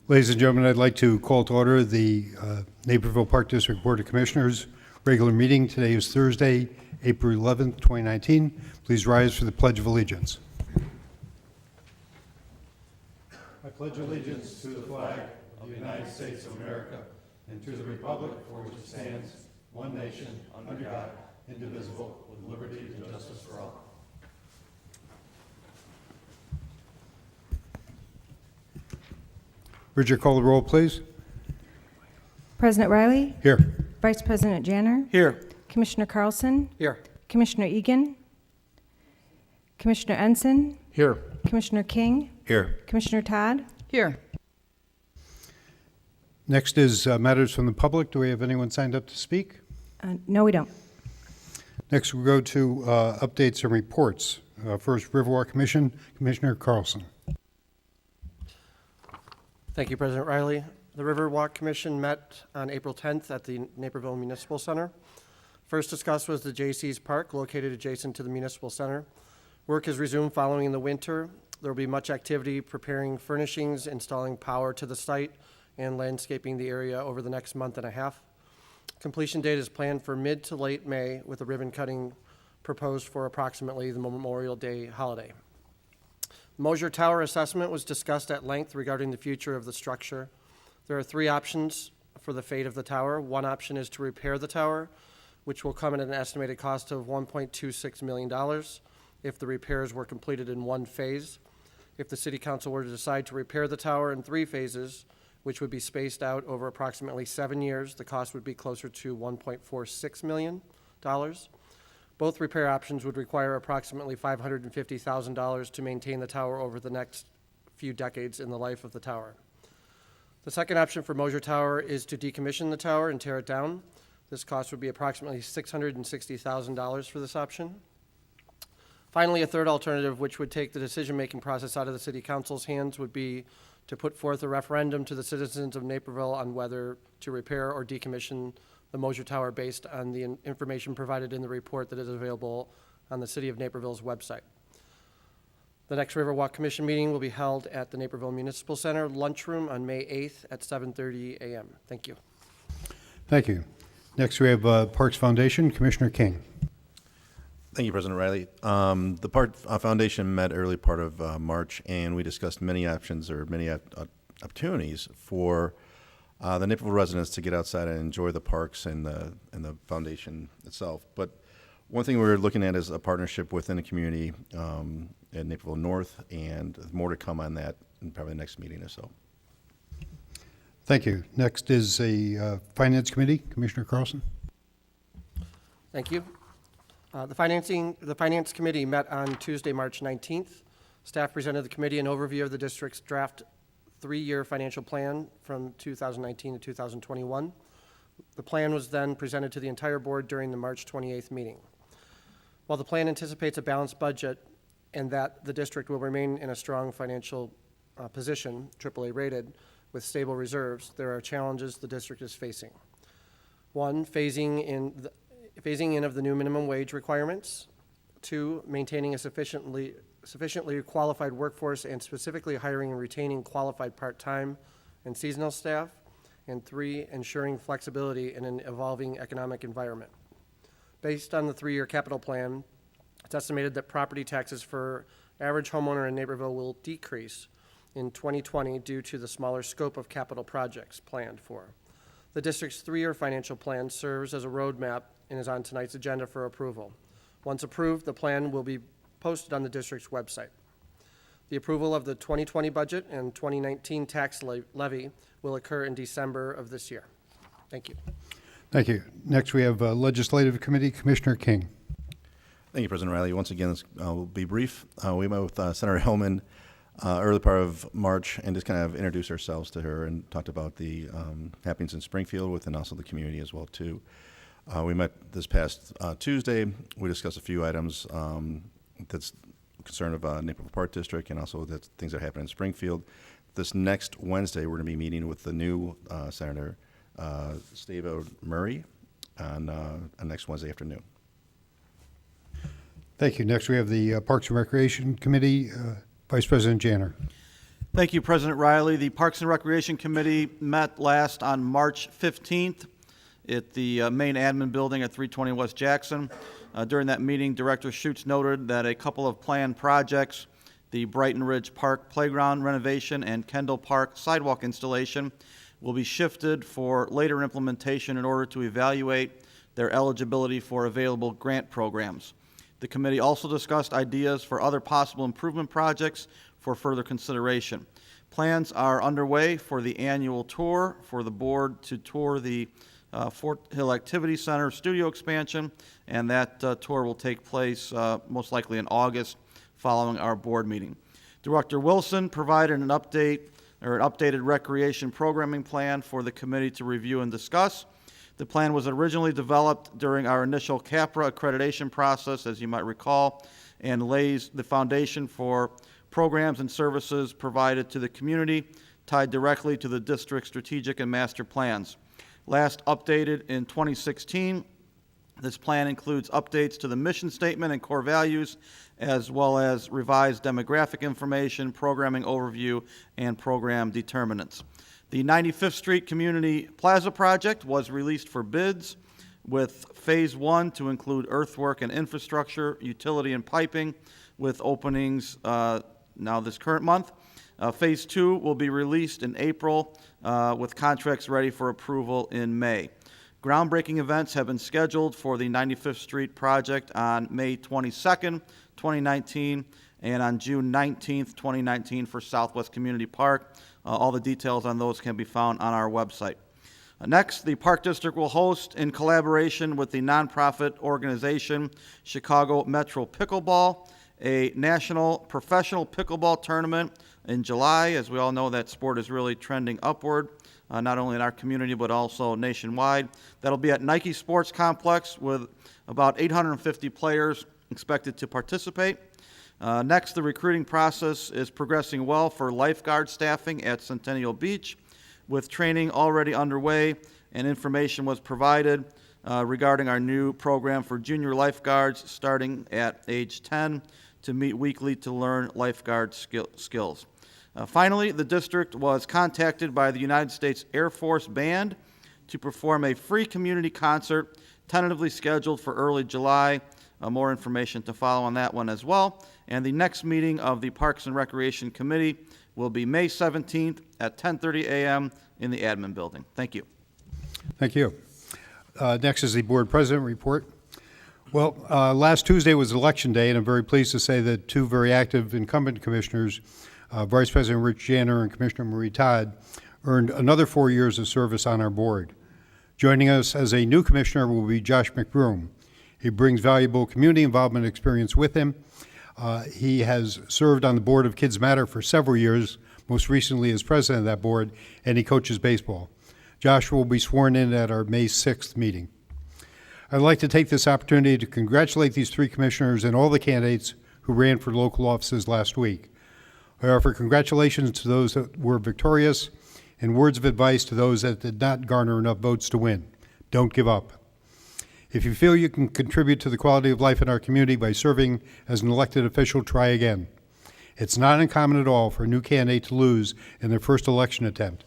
Ladies and gentlemen, I'd like to call to order the Naperville Park District Board of Commissioners regular meeting. Today is Thursday, April 11th, 2019. Please rise for the Pledge of Allegiance. I pledge allegiance to the flag of the United States of America and to the republic for which it stands, one nation, under God, indivisible, with liberty and justice for all. Bridget, call the roll, please. President Riley? Here. Vice President Janner? Here. Commissioner Carlson? Here. Commissioner Egan? Commissioner Ensign? Here. Commissioner King? Here. Commissioner Todd? Here. Next is matters from the public. Do we have anyone signed up to speak? No, we don't. Next, we'll go to updates and reports. First, Riverwalk Commission, Commissioner Carlson. Thank you, President Riley. The Riverwalk Commission met on April 10th at the Naperville Municipal Center. First discussed was the J.C.'s Park located adjacent to the Municipal Center. Work has resumed following the winter. There will be much activity preparing furnishings, installing power to the site, and landscaping the area over the next month and a half. Completion date is planned for mid to late May, with a ribbon cutting proposed for approximately the Memorial Day holiday. Moser Tower assessment was discussed at length regarding the future of the structure. There are three options for the fate of the tower. One option is to repair the tower, which will come at an estimated cost of $1.26 million if the repairs were completed in one phase. If the City Council were to decide to repair the tower in three phases, which would be spaced out over approximately 7 years, the cost would be closer to $1.46 million. Both repair options would require approximately $550,000 to maintain the tower over the next few decades in the life of the tower. The second option for Moser Tower is to decommission the tower and tear it down. This cost would be approximately $660,000 for this option. Finally, a third alternative, which would take the decision-making process out of the City Council's hands, would be to put forth a referendum to the citizens of Naperville on whether to repair or decommission the Moser Tower based on the information provided in the report that is available on the City of Naperville's website. The next Riverwalk Commission meeting will be held at the Naperville Municipal Center lunchroom on May 8th at 7:30 a.m. Thank you. Thank you. Next, we have Parks Foundation, Commissioner King. Thank you, President Riley. The Park Foundation met early part of March, and we discussed many options or many opportunities for the Naperville residents to get outside and enjoy the parks and the foundation itself. But one thing we're looking at is a partnership within the community in Naperville North, and more to come on that in probably the next meeting or so. Thank you. Next is the Finance Committee, Commissioner Carlson. Thank you. The Finance Committee met on Tuesday, March 19th. Staff presented the committee an overview of the district's draft 3-year financial plan from 2019 to 2021. The plan was then presented to the entire board during the March 28th meeting. While the plan anticipates a balanced budget and that the district will remain in a strong financial position, AAA rated, with stable reserves, there are challenges the district is facing. One, phasing in of the new minimum wage requirements. 2, maintaining a sufficiently qualified workforce and specifically hiring and retaining qualified part-time and seasonal staff. And 3, ensuring flexibility in an evolving economic environment. Based on the 3-year capital plan, it's estimated that property taxes for average homeowner in Naperville will decrease in 2020 due to the smaller scope of capital projects planned for. The district's 3-year financial plan serves as a roadmap and is on tonight's agenda for approval. Once approved, the plan will be posted on the district's website. The approval of the 2020 budget and 2019 tax levy will occur in December of this year. Thank you. Thank you. Next, we have Legislative Committee, Commissioner King. Thank you, President Riley. Once again, this will be brief. We met with Senator Hellman early part of March and just kind of introduced ourselves to her and talked about the happenings in Springfield with and also the community as well too. We met this past Tuesday. We discussed a few items that's concern of Naperville Park District and also the things that happen in Springfield. This next Wednesday, we're going to be meeting with the new Senator Stavo Murray on next Wednesday afternoon. Thank you. Next, we have the Parks and Recreation Committee, Vice President Janner. Thank you, President Riley. The Parks and Recreation Committee met last on March 15th at the main admin building at 320 West Jackson. During that meeting, Director Schutz noted that a couple of planned projects, the Brighton Ridge Park playground renovation and Kendall Park sidewalk installation, will be shifted for later implementation in order to evaluate their eligibility for available grant programs. The committee also discussed ideas for other possible improvement projects for further consideration. Plans are underway for the annual tour for the board to tour the Fort Hill Activity Center studio expansion, and that tour will take place most likely in August following our board meeting. Director Wilson provided an updated recreation programming plan for the committee to review and discuss. The plan was originally developed during our initial CAPRA accreditation process, as you might recall, and lays the foundation for programs and services provided to the community tied directly to the district's strategic and master plans. Last updated in 2016, this plan includes updates to the mission statement and core values, as well as revised demographic information, programming overview, and program determinants. The 95th Street Community Plaza project was released for bids, with Phase 1 to include earthwork and infrastructure, utility and piping, with openings now this current month. Phase 2 will be released in April, with contracts ready for approval in May. Groundbreaking events have been scheduled for the 95th Street project on May 22nd, 2019, and on June 19th, 2019 for Southwest Community Park. All the details on those can be found on our website. Next, the Park District will host, in collaboration with the nonprofit organization Chicago Metro Pickleball, a national professional pickleball tournament in July. As we all know, that sport is really trending upward, not only in our community but also nationwide. That'll be at Nike Sports Complex with about 850 players expected to participate. Next, the recruiting process is progressing well for lifeguard staffing at Centennial Beach, with training already underway, and information was provided regarding our new program for junior lifeguards starting at age 10 to meet weekly to learn lifeguard skills. Finally, the district was contacted by the United States Air Force Band to perform a free community concert tentatively scheduled for early July. More information to follow on that one as well. And the next meeting of the Parks and Recreation Committee will be May 17th at 10:30 a.m. in the admin building. Thank you. Thank you. Next is the board president report. Well, last Tuesday was Election Day, and I'm very pleased to say that two very active incumbent commissioners, Vice President Rich Janner and Commissioner Marie Todd, earned another 4 years of service on our board. Joining us as a new commissioner will be Josh McBroom. He brings valuable community involvement experience with him. He has served on the board of Kids Matter for several years, most recently as president of that board, and he coaches baseball. Josh will be sworn in at our May 6th meeting. I'd like to take this opportunity to congratulate these three commissioners and all the candidates who ran for local offices last week. I offer congratulations to those that were victorious and words of advice to those that did not garner enough votes to win. Don't give up. If you feel you can contribute to the quality of life in our community by serving as an elected official, try again. It's not uncommon at all for a new candidate to lose in their first election attempt.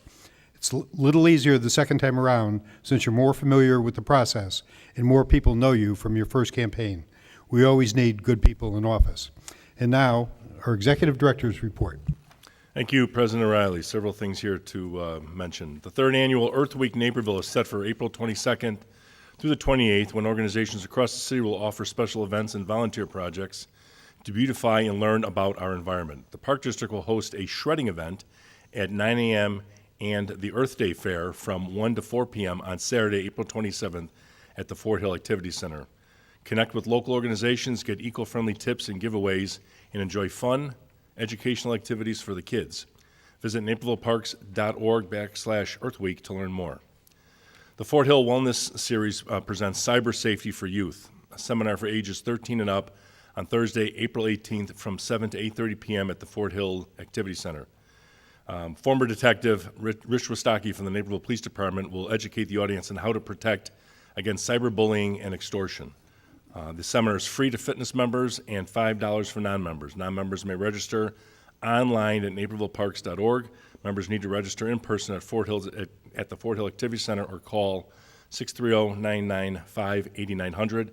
It's a little easier the second time around since you're more familiar with the process and more people know you from your first campaign. We always need good people in office. And now, our executive director's report. Thank you, President Riley. Several things here to mention. The third annual Earth Week Naperville is set for April 22nd through the 28th, when organizations across the city will offer special events and volunteer projects to beautify and learn about our environment. The Park District will host a shredding event at 9 a.m. and the Earth Day Fair from 1 to 4 p.m. on Saturday, April 27th at the Fort Hill Activity Center. Connect with local organizations, get eco-friendly tips and giveaways, and enjoy fun, educational activities for the kids. Visit napervilleparks.org/Earthweek to learn more. The Fort Hill Wellness Series presents Cyber Safety for Youth, a seminar for ages 13 and up on Thursday, April 18th from 7 to 8:30 p.m. at the Fort Hill Activity Center. Former Detective Rich Wistocki from the Naperville Police Department will educate the audience on how to protect against cyberbullying and extortion. The seminar is free to fitness members and $5 for non-members. Non-members may register online at napervilleparks.org. Members need to register in person at the Fort Hill Activity Center or call 630-995-8900.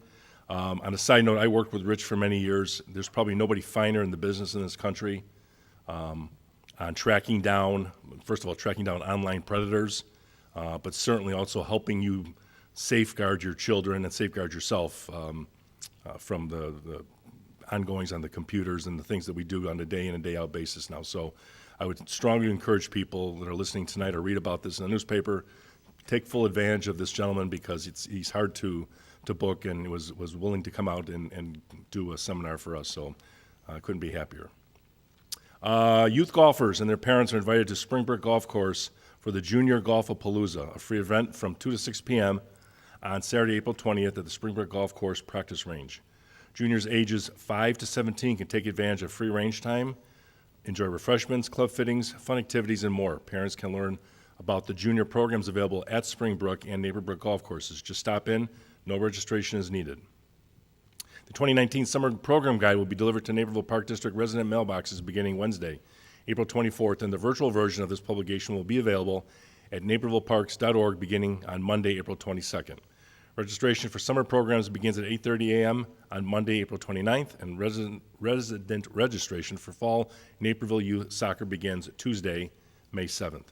On a side note, I worked with Rich for many years. There's probably nobody finer in the business in this country on tracking down, first of all, tracking down online predators, but certainly also helping you safeguard your children and safeguard yourself from the ongoings on the computers and the things that we do on a day in and day out basis now. So I would strongly encourage people that are listening tonight or read about this in the newspaper, take full advantage of this gentleman because he's hard to book and was willing to come out and do a seminar for us. So I couldn't be happier. Youth golfers and their parents are invited to Springbrook Golf Course for the Junior Golf-A-Palooza, a free event from 2 to 6 p.m. on Saturday, April 20th at the Springbrook Golf Course practice range. Juniors ages 5 to 17 can take advantage of free range time, enjoy refreshments, club fittings, fun activities, and more. Parents can learn about the junior programs available at Springbrook and Naperville Golf Courses. Just stop in. No registration is needed. The 2019 Summer Program Guide will be delivered to Naperville Park District resident mailboxes beginning Wednesday, April 24th, and the virtual version of this publication will be available at napervilleparks.org beginning on Monday, April 22nd. Registration for summer programs begins at 8:30 a.m. on Monday, April 29th, and resident registration for fall Naperville Youth Soccer begins Tuesday, May 7th.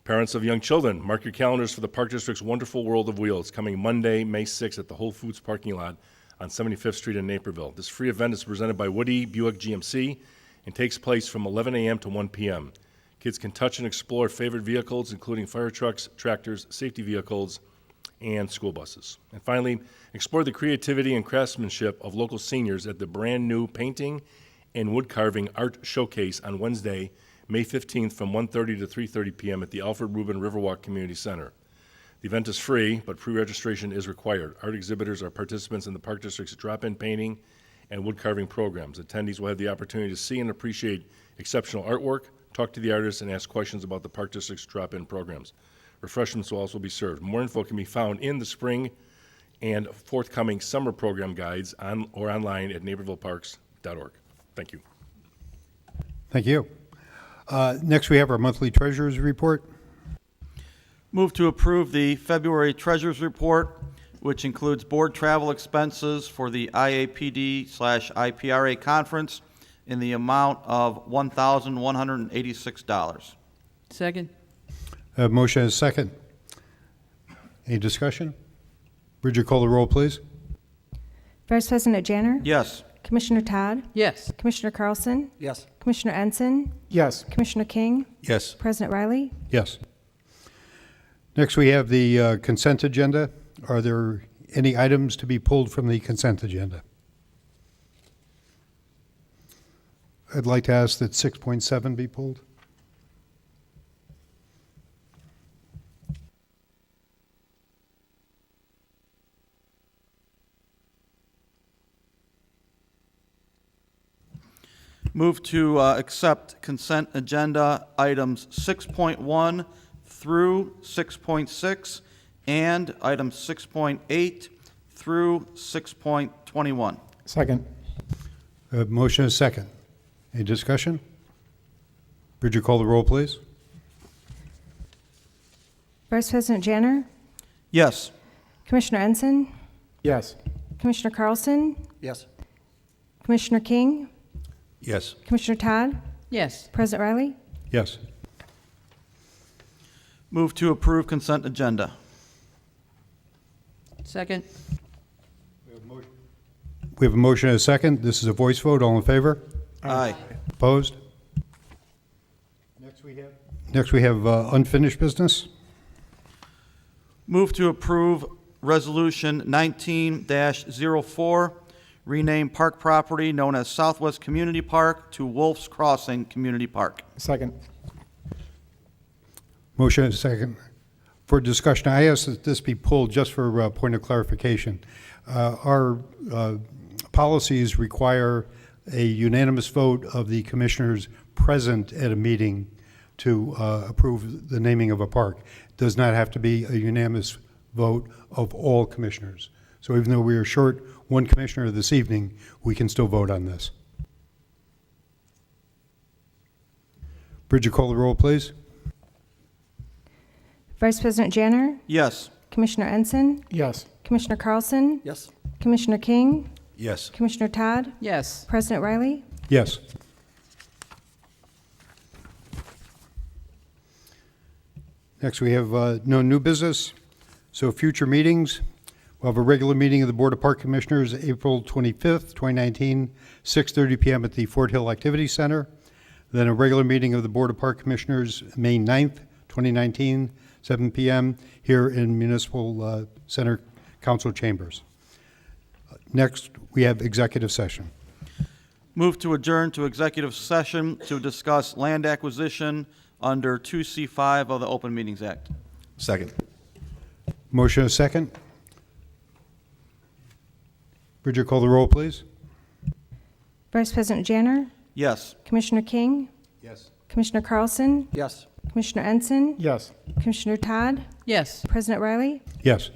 Parents of young children, mark your calendars for the Park District's Wonderful World of Wheels coming Monday, May 6th at the Whole Foods parking lot on 75th Street in Naperville. This free event is presented by Woody Buick GMC and takes place from 11 a.m. to 1 p.m. Kids can touch and explore favorite vehicles, including fire trucks, tractors, safety vehicles, and school buses. And finally, explore the creativity and craftsmanship of local seniors at the brand-new Painting and Wood Carving Art Showcase on Wednesday, May 15th from 1:30 to 3:30 p.m. at the Alfred Rubin Riverwalk Community Center. The event is free, but pre-registration is required. Art exhibitors are participants in the Park District's drop-in painting and wood carving programs. Attendees will have the opportunity to see and appreciate exceptional artwork, talk to the artists, and ask questions about the Park District's drop-in programs. Refreshments will also be served. More info can be found in the spring and forthcoming summer program guides or online at napervilleparks.org. Thank you. Thank you. Next, we have our monthly treasurer's report. Move to approve the February Treasurers Report, which includes board travel expenses for the IAPD/IPRA conference in the amount of $1,186. Second. Motion is second. Any discussion? Bridget, call the roll, please. Vice President Janner? Yes. Commissioner Todd? Yes. Commissioner Carlson? Yes. Commissioner Ensign? Yes. Commissioner King? Yes. President Riley? Yes. Next, we have the consent agenda. Are there any items to be pulled from the consent agenda? I'd like to ask that 6.7 be pulled. Move to accept consent agenda items 6.1 through 6.6 and items 6.8 through 6.21. Second. Motion is second. Any discussion? Bridget, call the roll, please. Vice President Janner? Yes. Commissioner Ensign? Yes. Commissioner Carlson? Yes. Commissioner King? Yes. Commissioner Todd? Yes. President Riley? Yes. Move to approve consent agenda. Second. We have a motion and a second. This is a voice vote. All in favor? Aye. Opposed? Next we have unfinished business. Move to approve Resolution 19-04, rename park property known as Southwest Community Park to Wolf's Crossing Community Park. Second. Motion and second. For discussion, I ask that this be pulled just for a point of clarification. Our policies require a unanimous vote of the commissioners present at a meeting to approve the naming of a park. It does not have to be a unanimous vote of all commissioners. So even though we are short one commissioner this evening, we can still vote on this. Bridget, call the roll, please. Vice President Janner, Yes. Commissioner Ensign, Yes. Commissioner Carlson, Yes. Commissioner King, Yes. Commissioner Todd, Yes. President Riley. Yes. Next, we have no new business. So future meetings, we'll have a regular meeting of the Board of Park Commissioners, April 25th, 2019, 6:30 PM at the Fort Hill Activity Center. Then a regular meeting of the Board of Park Commissioners, May 9th, 2019, 7 PM here in Municipal Center Council Chambers. Next, we have executive session. Move to adjourn to executive session to discuss land acquisition under 2C5 of the Open Meetings Act. Second. Motion a second. Bridget, call the roll, please. Vice President Janner, Yes. Commissioner King, Yes. Commissioner Carlson, Yes. Commissioner Ensign, Yes. Commissioner Todd, Yes. President Riley. Yes.